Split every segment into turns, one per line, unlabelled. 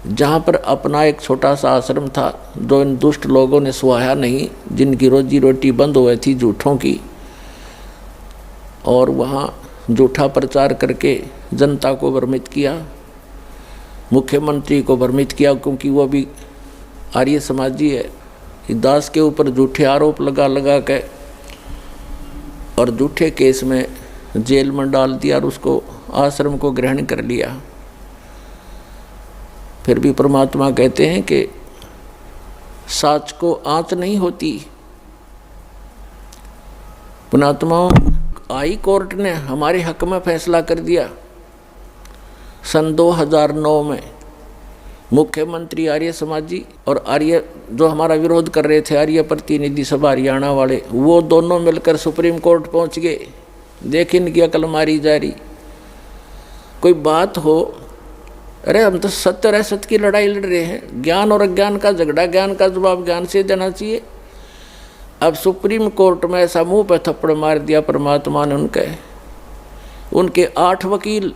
जहाँ पर अपना एक छोटा सा आश्रम था जो इन दुष्ट लोगों ने सुहाया नहीं, जिनकी रोजी रोटी बंद हुई थी झूठों की, और वहाँ झूठा प्रचार करके जनता को भ्रमित किया, मुख्यमंत्री को भ्रमित किया, क्योंकि वो भी आर्य समाजी है। दास के ऊपर झूठे आरोप लगा लगा के और झूठे केस में जेल में डाल दिया और उसको आश्रम को ग्रहण कर लिया। फिर भी परमात्मा कहते हैं कि साच को आँच नहीं होती। पुणात्माओं, हाई कोर्ट ने हमारे हक में फैसला कर दिया। सन 2009 में मुख्यमंत्री आर्य समाजी और आर्य जो हमारा विरोध कर रहे थे, आर्य प्रतिनिधि सभा हरियाणा वाले, वो दोनों मिलकर सुप्रीम कोर्ट पहुंच गए। देख इनकी अकल मारी जा रही। कोई बात हो, अरे हम तो सत्य और असत्य की लड़ाई लड़ रहे हैं, ज्ञान और अज्ञान का झगड़ा, ज्ञान का जवाब ज्ञान से देना चाहिए। अब सुप्रीम कोर्ट में ऐसा मुंह पे थप्पड़ मार दिया परमात्मा ने उनके 8 वकील,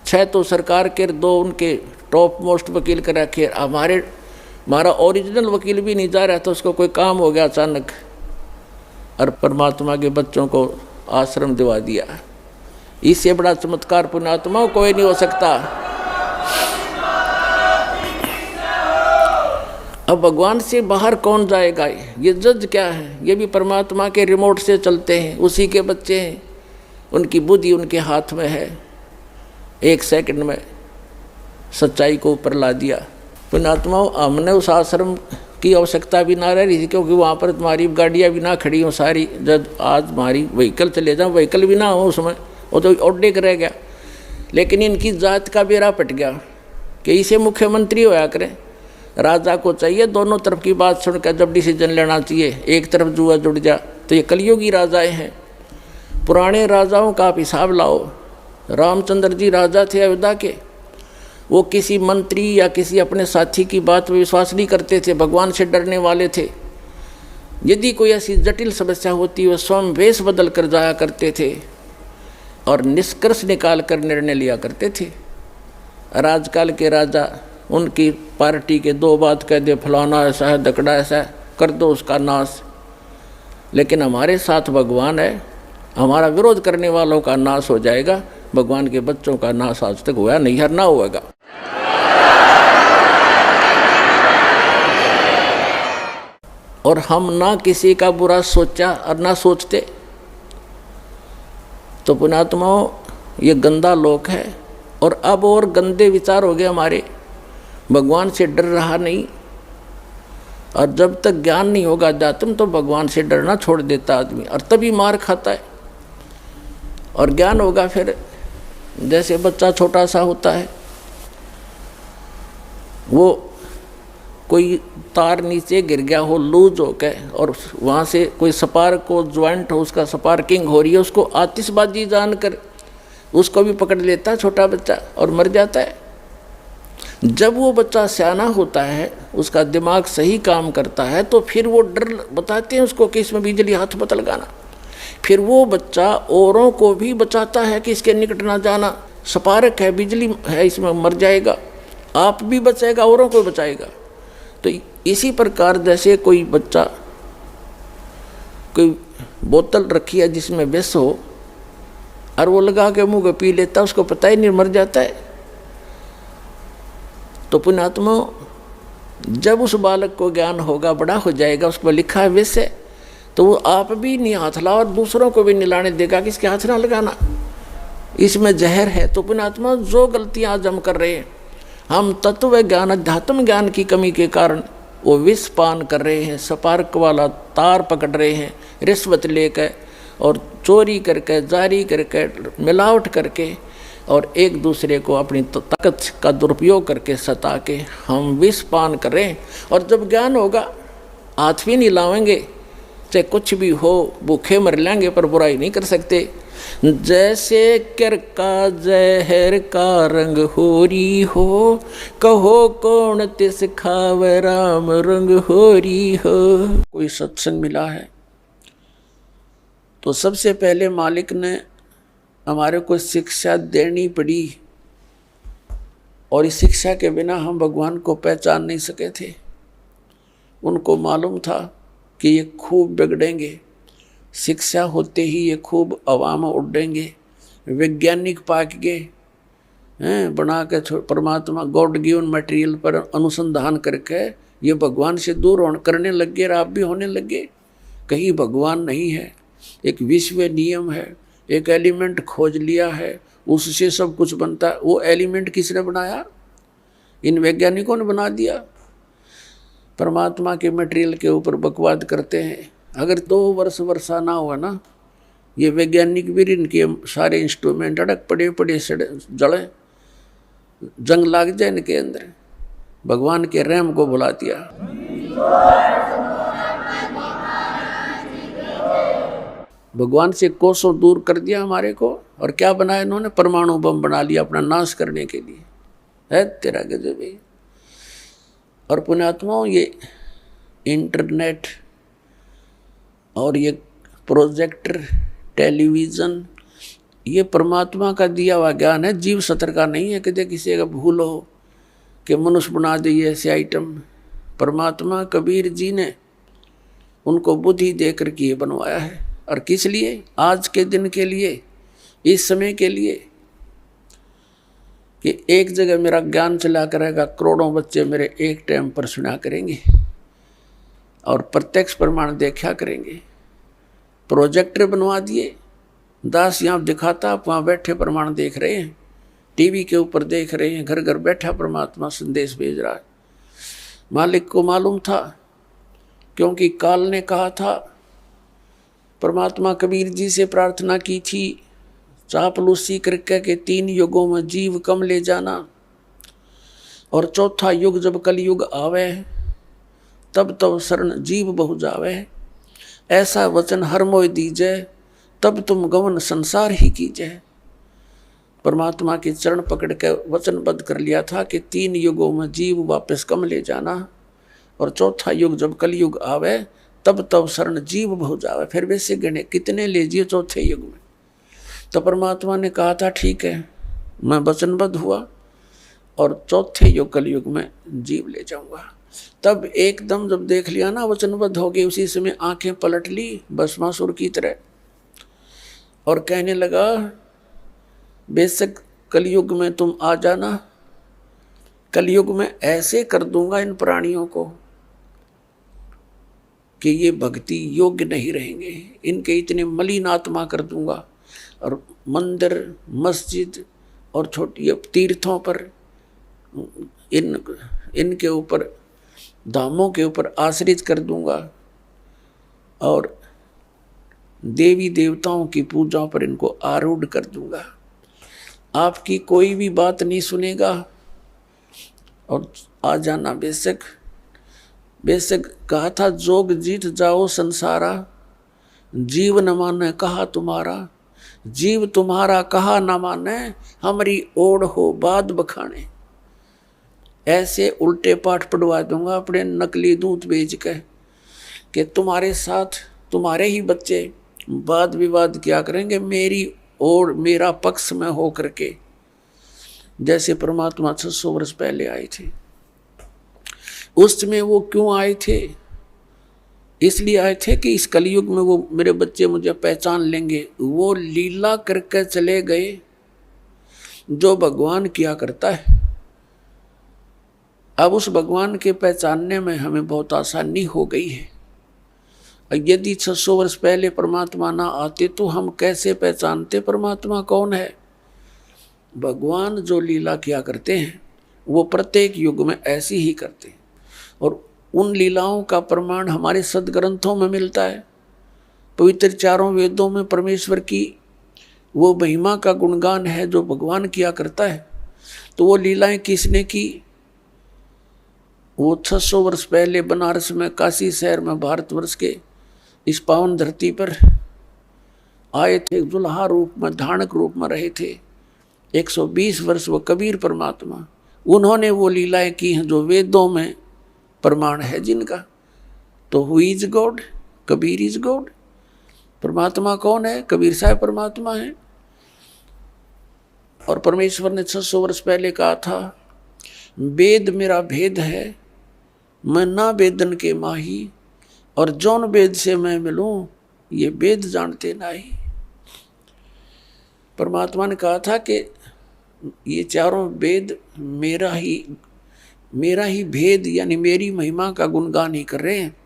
6 तो सरकार के, 2 उनके टॉप मोस्ट वकील कर रखे। हमारा ओरिजिनल वकील भी नहीं जा रहा था, उसको कोई काम हो गया अचानक, और परमात्मा के बच्चों को आश्रम दिवा दिया। इससे बड़ा चमत्कार पुण्यात्माओं कोई नहीं हो सकता। अब भगवान से बाहर कौन जाएगा? ये जज क्या है? ये भी परमात्मा के रिमोट से चलते हैं, उसी के बच्चे हैं, उनकी बुद्धि उनके हाथ में है। 1 सेकंड में सच्चाई को ऊपर ला दिया। पुण्यात्माओं, हमने उस आश्रम की आवश्यकता भी ना रह रही थी, क्योंकि वहाँ पर तुम्हारी गाड़ियाँ भी ना खड़ी हों सारी। जब आज हमारी व्हीकल चले जाओ, व्हीकल भी ना हो उसमें, वो तो ओडे कर रह गया। लेकिन इनकी जात का बेड़ा पट गया कि इसे मुख्यमंत्री होया करें। राजा को चाहिए दोनों तरफ की बात सुनकर जब डिसीजन लेना चाहिए। एक तरफ जुआ जुड़ जा, तो ये कलयुगी राजाएँ हैं। पुराने राजाओं का आप हिसाब लाओ। रामचंद्र जी राजा थे अयोध्या के, वो किसी मंत्री या किसी अपने साथी की बात में विश्वास नहीं करते थे, भगवान से डरने वाले थे। यदि कोई ऐसी जटिल समस्या होती, वो स्वयं वेश बदल कर जाया करते थे और निष्कर्ष निकाल कर निर्णय लिया करते थे। राजकाल के राजा, उनकी पार्टी के 2 बात कह दे, फलाना ऐसा है, दकड़ा ऐसा है, कर दो उसका नाश। लेकिन हमारे साथ भगवान है, हमारा विरोध करने वालों का नाश हो जाएगा। भगवान के बच्चों का नाश आज तक हुआ नहीं, हर ना होगा। और हम ना किसी का बुरा सोचा और ना सोचते। तो पुण्यात्माओं, ये गंदा लोक है, और अब और गंदे विचार हो गए हमारे। भगवान से डर रहा नहीं, और जब तक ज्ञान नहीं होगा अध्यात्म, तो भगवान से डरना छोड़ देता आदमी, और तभी मार खाता है। और ज्ञान होगा फिर, जैसे बच्चा छोटा सा होता है, वो कोई तार नीचे गिर गया हो लूज हो के, और वहाँ से कोई स्पार्क को ज्वाइंट हो, उसका स्पार्किंग हो रही है, उसको आतिशबाजी जानकर उसको भी पकड़ लेता है छोटा बच्चा और मर जाता है। जब वो बच्चा सियाना होता है, उसका दिमाग सही काम करता है, तो फिर वो डर बताते हैं उसको कि इसमें बिजली हाथ मत लगाना। फिर वो बच्चा औरों को भी बचाता है कि इसके निकट ना जाना, स्पार्क है, बिजली है, इसमें मर जाएगा, आप भी बचाएगा, औरों को बचाएगा। तो इसी प्रकार जैसे कोई बच्चा कोई बोतल रखी है जिसमें विष हो, और वो लगा के मुंह को पी लेता, उसको पता ही नहीं, मर जाता है। तो पुण्यात्मा, जब उस बालक को ज्ञान होगा, बड़ा हो जाएगा, उस पर लिखा है विष है, तो वो आप भी नहीं हाथ लाओ और दूसरों को भी निलाने देगा कि इसके हाथ ना लगाना, इसमें जहर है। तो पुण्यात्मा, जो गलतियां आज हम कर रहे हैं, हम तत्व ज्ञान अध्यात्म ज्ञान की कमी के कारण वो विष पान कर रहे हैं, स्पार्क वाला तार पकड़ रहे हैं, रिश्वत लेकर और चोरी करके, जारी करके, मिलावट करके, और एक दूसरे को अपनी ताकत का दुरुपयोग करके सता के हम विष पान कर रहे हैं। और जब ज्ञान होगा, हाथ भी नहीं लावेंगे, चाहे कुछ भी हो, भूखे मर लेंगे पर बुराई नहीं कर सकते। जैसे कर का जहर का रंग होरी हो, कहो कौन तिस खावे राम रंग होरी हो। कोई सत्संग मिला है तो सबसे पहले मालिक ने हमारे को शिक्षा देनी पड़ी, और इस शिक्षा के बिना हम भगवान को पहचान नहीं सके थे। उनको मालूम था कि ये खूब बिगड़ेंगे, शिक्षा होते ही ये खूब अवाम उड़ेंगे, वैज्ञानिक पाक गए हैं बना के परमात्मा गॉड गिवन मटेरियल पर अनुसंधान करके ये भगवान से दूर करने लग गए, आप भी होने लगे। कहीं भगवान नहीं है, एक विश्व नियम है, एक एलिमेंट खोज लिया है, उससे सब कुछ बनता है। वो एलिमेंट किसने बनाया? इन वैज्ञानिकों ने बना दिया। परमात्मा के मटेरियल के ऊपर बकवाद करते हैं। अगर 2 वर्ष वर्षा ना हुआ ना, ये वैज्ञानिक भी इनके सारे इंस्ट्रूमेंट अड़क पड़े जड़े, जंग लाग जाए इनके अंदर। भगवान के रहम को भुला दिया। भगवान से कोसों दूर कर दिया हमारे को, और क्या बनाया इन्होंने? परमाणु बम बना लिया अपना नाश करने के लिए। है तेरा गजब है। और पुण्यात्माओं, ये इंटरनेट और ये प्रोजेक्टर, टेलीविज़न, ये परमात्मा का दिया हुआ ज्ञान है, जीव सत्र का नहीं है। कदे किसी का भूल हो कि मनुष्य बना दे ऐसे आइटम। परमात्मा कबीर जी ने उनको बुद्धि देकर के ये बनवाया है। और किस लिए? आज के दिन के लिए, इस समय के लिए, कि एक जगह मेरा ज्ञान चला करेगा, करोड़ों बच्चे मेरे एक टाइम पर सुना करेंगे और प्रत्यक्ष प्रमाण देखा करेंगे। प्रोजेक्टर बनवा दिए, दास यहाँ दिखाता, आप वहाँ बैठे प्रमाण देख रहे हैं, टीवी के ऊपर देख रहे हैं, घर घर बैठा परमात्मा संदेश भेज रहा है। मालिक को मालूम था, क्योंकि काल ने कहा था, परमात्मा कबीर जी से प्रार्थना की थी, चापलूसी करके के 3 युगों में जीव कम ले जाना, और 4था युग जब कलयुग आवे, तब तब शरण जीव बहु जावे। ऐसा वचन हर मोय दीजै, तब तुम गमन संसार ही कीजै। परमात्मा के चरण पकड़ के वचनबद्ध कर लिया था कि 3 युगों में जीव वापस कम ले जाना, और 4था युग जब कलयुग आवे, तब तब शरण जीव बहु जावे। फिर वैसे गणे कितने ले जिए 4थे युग में? तो परमात्मा ने कहा था ठीक है, मैं वचनबद्ध हुआ और 4थे युग कलयुग में जीव ले जाऊंगा। तब एकदम जब देख लिया ना वचनबद्ध हो गए, उसी समय आंखें पलट ली भस्मासुर की तरह, और कहने लगा, बेशक कलयुग में तुम आ जाना, कलयुग में ऐसे कर दूंगा इन प्राणियों को कि ये भक्ति योग्य नहीं रहेंगे, इनके इतने मलिन आत्मा कर दूंगा, और मंदिर, मस्जिद और छोटी तीर्थों पर, इनके ऊपर, धामों के ऊपर आश्रित कर दूंगा, और देवी देवताओं की पूजा पर इनको आरूढ़ कर दूंगा। आपकी कोई भी बात नहीं सुनेगा, और आ जाना बेशक। बेशक कहा था, जोग जीत जाओ संसारा, जीव न माने कहा तुम्हारा, जीव तुम्हारा कहा न माने, हमारी ओढ़ हो बाद बखाने। ऐसे उल्टे पाठ पढ़वा दूंगा अपने नकली दूध बेच के, कि तुम्हारे साथ तुम्हारे ही बच्चे वाद विवाद क्या करेंगे मेरी और मेरा पक्ष में हो करके, जैसे परमात्मा 600 वर्ष पहले आए थे। उस समय वो क्यों आए थे? इसलिए आए थे कि इस कलयुग में वो मेरे बच्चे मुझे पहचान लेंगे। वो लीला करके चले गए जो भगवान किया करता है। अब उस भगवान के पहचानने में हमें बहुत आसानी हो गई है। यदि 600 वर्ष पहले परमात्मा ना आते तो हम कैसे पहचानते परमात्मा कौन है? भगवान जो लीला किया करते हैं वो प्रत्येक युग में ऐसी ही करते हैं, और उन लीलाओं का प्रमाण हमारे सदग्रंथों में मिलता है। पवित्र 4 वेदों में परमेश्वर की वो महिमा का गुणगान है जो भगवान किया करता है। तो वो लीलाएं किसने की? वो 600 वर्ष पहले बनारस में, काशी शहर में, भारतवर्ष के इस पावन धरती पर आए थे, दुल्हा रूप में, धानक रूप में रहे थे 120 वर्ष। वो कबीर परमात्मा, उन्होंने वो लीलाएं की हैं जो वेदों में प्रमाण है जिनका। तो who is God? Kabir is God. परमात्मा कौन है? कबीर साहब परमात्मा है। और परमेश्वर ने 600 वर्ष पहले कहा था वेद मेरा भेद है, मैं ना वेदन के माही, और जौन वेद से मैं मिलूं ये वेद जानते नहीं। परमात्मा ने कहा था कि ये चारों वेद मेरा ही भेद यानी मेरी महिमा का गुणगान ही कर रहे हैं,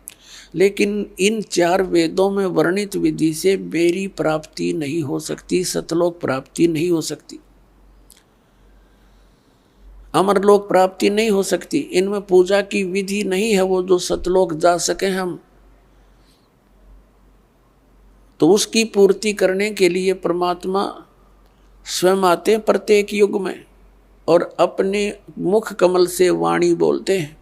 लेकिन इन चार वेदों में वर्णित विधि से मेरी प्राप्ति नहीं हो सकती, सतलोक प्राप्ति नहीं हो सकती, अमरलोक प्राप्ति नहीं हो सकती। इनमें पूजा की विधि नहीं है वो जो सतलोक जा सके हम। तो उसकी पूर्ति करने के लिए परमात्मा स्वयं आते प्रत्येक युग में और अपने मुख कमल से वाणी बोलते हैं।